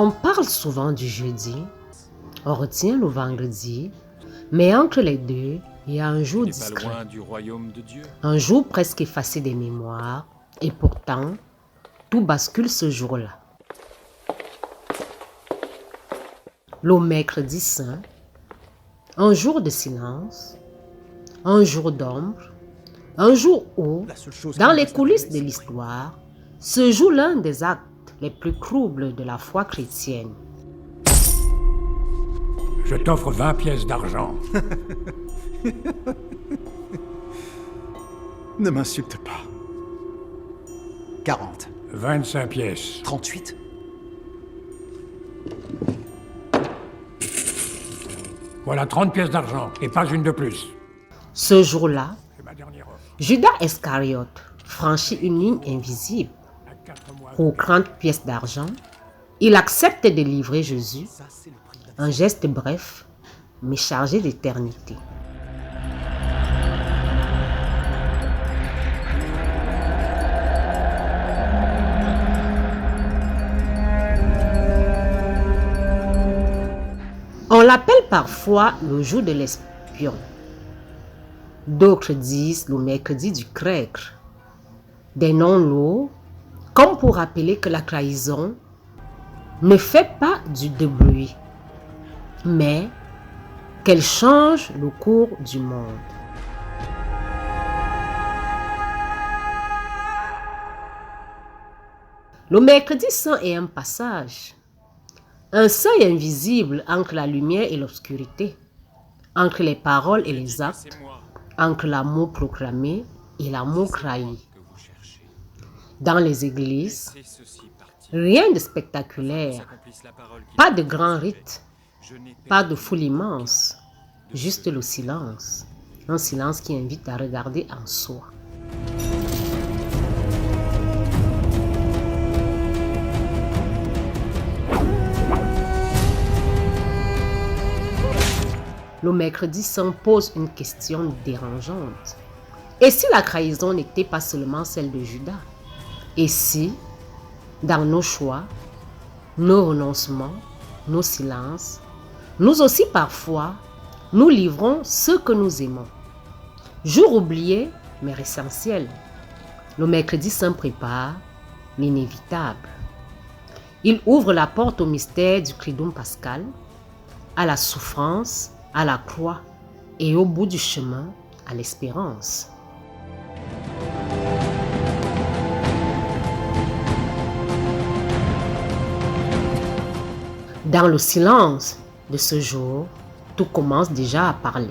On parle souvent du jeudi, on retient le vendredi, mais entre les deux, il y a un jour discret, du royaume de Dieu. un jour presque effacé des mémoires, et pourtant, tout bascule ce jour-là. Le mercredi saint, un jour de silence, un jour d'ombre, un jour où, dans les coulisses de l'histoire, se joue l'un des actes les plus cruels de la foi chrétienne. Je t'offre 20 pièces d'argent. Ne m'insulte pas. 40. 25 pièces. 38. Voilà 30 pièces d'argent, et pas une de plus. Ce jour-là, C'est ma dernière offre. Judas Iscariote franchit une ligne invisible. À 4 mois. Pour 30 pièces d'argent, il accepte de livrer Jésus, un geste bref, mais chargé d'éternité. On l'appelle parfois le jour de l'espion. D'autres disent le mercredi du crègre. Des noms lourds, comme pour rappeler que la trahison ne fait pas du bruit, mais qu'elle change le cours du monde. Le mercredi saint est un passage, un seuil invisible entre la lumière et l'obscurité, entre les paroles et les actes, C'est moi entre l'amour proclamé et l'amour trahi. que vous cherchez. Dans les églises, Laissez ceci partir. rien de spectaculaire, S'accomplisse la parole qui pas de dit, grands rites, je n'ai pas perdu de foule immense, juste le silence. Un silence qui invite à regarder en soi. Le mercredi saint pose une question dérangeante. Et si la trahison n'était pas seulement celle de Judas? Et si, dans nos choix, nos renoncements, nos silences, nous aussi parfois, nous livrons ce que nous aimons? Jour oublié, mais essentiel. Le mercredi saint prépare l'inévitable. Il ouvre la porte au mystère du Triduum pascal, à la souffrance, à la croix et au bout du chemin, à l'espérance. Dans le silence de ce jour, tout commence déjà à parler.